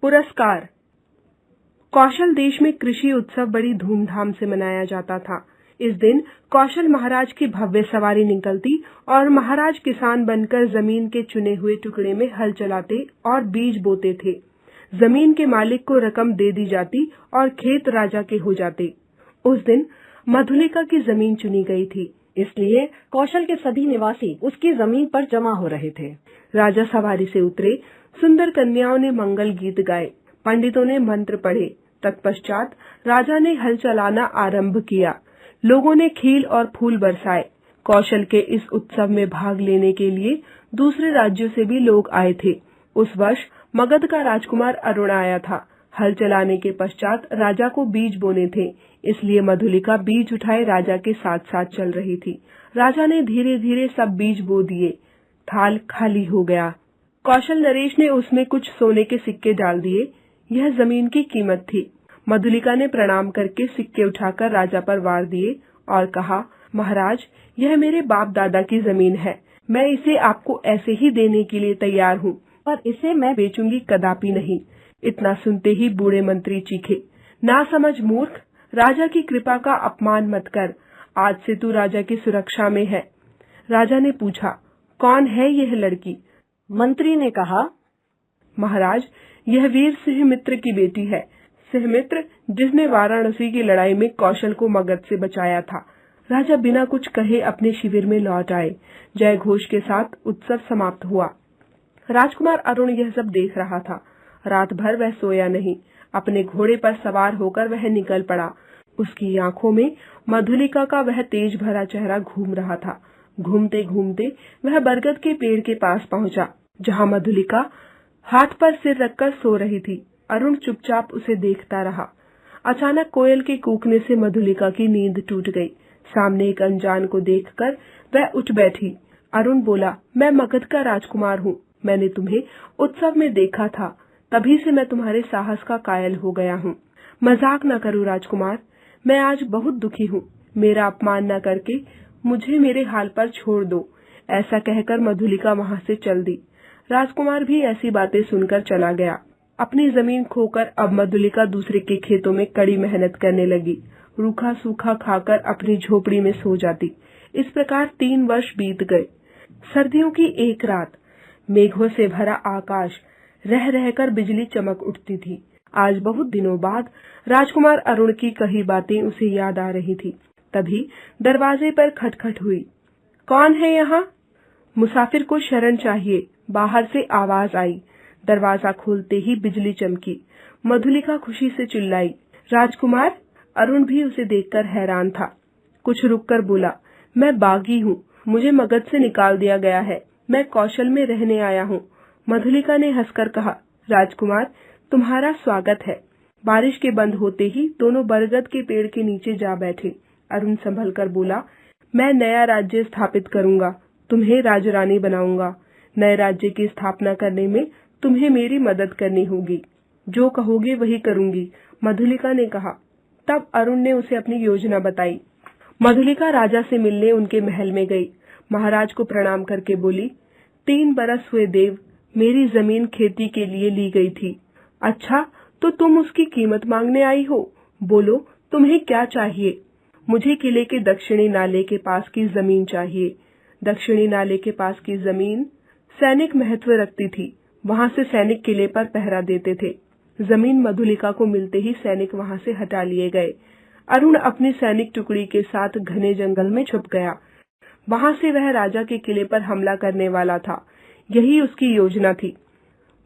पुरस्कार। कौशल देश में कृषि उत्सव बड़ी धूमधाम से मनाया जाता था। इस दिन कौशल महाराज की भव्य सवारी निकलती और महाराज किसान बनकर जमीन के चुने हुए टुकड़े में हल चलाते और बीज बोते थे। जमीन के मालिक को रकम दे दी जाती और खेत राजा के हो जाते। उस दिन मधुलिका की जमीन चुनी गई थी, इसलिए कौशल के सभी निवासी उसकी जमीन पर जमा हो रहे थे। राजा सवारी से उतरे, सुंदर कन्याओं ने मंगल गीत गाए, पंडितों ने मंत्र पढ़े। तत्पश्चात राजा ने हल चलाना आरंभ किया। लोगों ने खील और फूल बरसाए। कौशल के इस उत्सव में भाग लेने के लिए दूसरे राज्यों से भी लोग आए थे। उस वर्ष मगध का राजकुमार अरुण आया था। हल चलाने के पश्चात राजा को बीज बोने थे, इसलिए मधुलिका बीज उठाए राजा के साथ साथ चल रही थी। राजा ने धीरे धीरे सब बीज बो दिए। थाल खाली हो गया। कौशल नरेश ने उसमें कुछ सोने के सिक्के डाल दिए। यह जमीन की कीमत थी। मधुलिका ने प्रणाम करके सिक्के उठाकर राजा पर वार दिए और कहा, महाराज, यह मेरे बाप दादा की जमीन है। मैं इसे आपको ऐसे ही देने के लिए तैयार हूँ, पर इसे मैं बेचूंगी कदापि नहीं। इतना सुनते ही बूढ़े मंत्री चीखे, ना समझ मूर्ख, राजा की कृपा का अपमान मत कर। आज से तू राजा की सुरक्षा में है। राजा ने पूछा, कौन है यह लड़की? मंत्री ने कहा, महाराज, यह वीर सिंह मित्र की बेटी है। सिंह मित्र जिसने वाराणसी की लड़ाई में कौशल को मगध से बचाया था। राजा बिना कुछ कहे अपने शिविर में लौट आए। जय घोष के साथ उत्सव समाप्त हुआ। राजकुमार अरुण यह सब देख रहा था। रात भर वह सोया नहीं। अपने घोड़े पर सवार होकर वह निकल पड़ा। उसकी आंखों में मधुलिका का वह तेज भरा चेहरा घूम रहा था। घूमते घूमते वह बरगद के पेड़ के पास पहुंचा, जहां मधुलिका हाथ पर सिर रखकर सो रही थी। अरुण चुपचाप उसे देखता रहा। अचानक कोयल के कूकने से मधुलिका की नींद टूट गई। सामने एक अनजान को देखकर वह उठ बैठी। अरुण बोला, मैं मगध का राजकुमार हूँ। मैंने तुम्हें उत्सव में देखा था, तभी से मैं तुम्हारे साहस का कायल हो गया हूँ। मजाक न करो राजकुमार, मैं आज बहुत दुखी हूँ। मेरा अपमान न करके मुझे मेरे हाल पर छोड़ दो। ऐसा कहकर मधुलिका वहाँ से चल दी। राजकुमार भी ऐसी बातें सुनकर चला गया। अपनी जमीन खोकर अब मधुलिका दूसरे के खेतों में कड़ी मेहनत करने लगी। रूखा सूखा खाकर अपनी झोपड़ी में सो जाती। इस प्रकार 3 वर्ष बीत गए। सर्दियों की एक रात, मेघों से भरा आकाश, रह रहकर बिजली चमक उठती थी। आज बहुत दिनों बाद राजकुमार अरुण की कही बातें उसे याद आ रही थी। तभी दरवाजे पर खटखट हुई। कौन है यहाँ? मुसाफिर को शरण चाहिए, बाहर से आवाज आई। दरवाजा खोलते ही बिजली चमकी। मधुलिका खुशी से चिल्लाई, राजकुमार! अरुण भी उसे देखकर हैरान था। कुछ रुककर बोला, मैं बागी हूँ, मुझे मगध से निकाल दिया गया है। मैं कौशल में रहने आया हूँ। मधुलिका ने हंसकर कहा, राजकुमार, तुम्हारा स्वागत है। बारिश के बंद होते ही दोनों बरगद के पेड़ के नीचे जा बैठे। अरुण संभल कर बोला, मैं नया राज्य स्थापित करूंगा, तुम्हें राजरानी बनाऊंगा। नए राज्य की स्थापना करने में तुम्हें मेरी मदद करनी होगी। जो कहोगे वही करूंगी, मधुलिका ने कहा। तब अरुण ने उसे अपनी योजना बताई। मधुलिका राजा से मिलने उनके महल में गई। महाराज को प्रणाम करके बोली, 3 बरस हुए देव, मेरी जमीन खेती के लिए ली गई थी। अच्छा, तो तुम उसकी कीमत मांगने आई हो? बोलो, तुम्हें क्या चाहिए? मुझे किले के दक्षिणी नाले के पास की जमीन चाहिए। दक्षिणी नाले के पास की जमीन सैनिक महत्व रखती थी। वहां से सैनिक किले पर पहरा देते थे। जमीन मधुलिका को मिलते ही सैनिक वहां से हटा लिए गए। अरुण अपनी सैनिक टुकड़ी के साथ घने जंगल में छुप गया। वहां से वह राजा के किले पर हमला करने वाला था। यही उसकी योजना थी।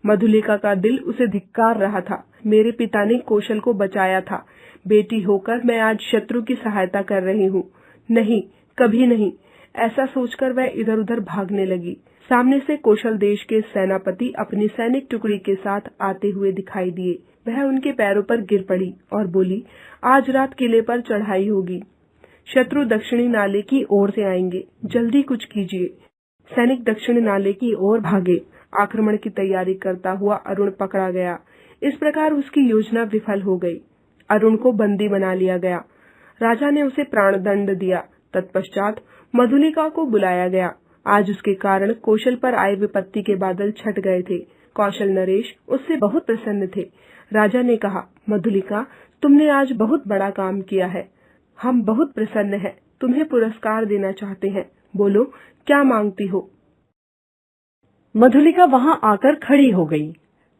मधुलिका का दिल उसे धिक्कार रहा था। मेरे पिता ने कौशल को बचाया था। बेटी होकर मैं आज शत्रु की सहायता कर रही हूँ। नहीं, कभी नहीं। ऐसा सोचकर वह इधर उधर भागने लगी। सामने से कौशल देश के सेनापति अपनी सैनिक टुकड़ी के साथ आते हुए दिखाई दिए। वह उनके पैरों पर गिर पड़ी और बोली, आज रात किले पर चढ़ाई होगी। शत्रु दक्षिणी नाले की ओर से आएंगे, जल्दी कुछ कीजिए। सैनिक दक्षिणी नाले की ओर भागे। आक्रमण की तैयारी करता हुआ अरुण पकड़ा गया। इस प्रकार उसकी योजना विफल हो गई। अरुण को बंदी बना लिया गया। राजा ने उसे प्राणदंड दिया। तत्पश्चात मधुलिका को बुलाया गया। आज उसके कारण कौशल पर आए विपत्ति के बादल छट गए थे। कौशल नरेश उससे बहुत प्रसन्न थे। राजा ने कहा, मधुलिका, तुमने आज बहुत बड़ा काम किया है। हम बहुत प्रसन्न हैं, तुम्हें पुरस्कार देना चाहते हैं। बोलो, क्या मांगती हो? मधुलिका वहां आकर खड़ी हो गई।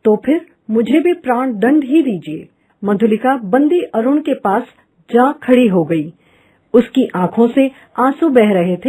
तो फिर मुझे भी प्राण दंड ही दीजिए। मधुलिका बंदी अरुण के पास जा खड़ी हो गई। उसकी आंखों से आंसू बह रहे थे।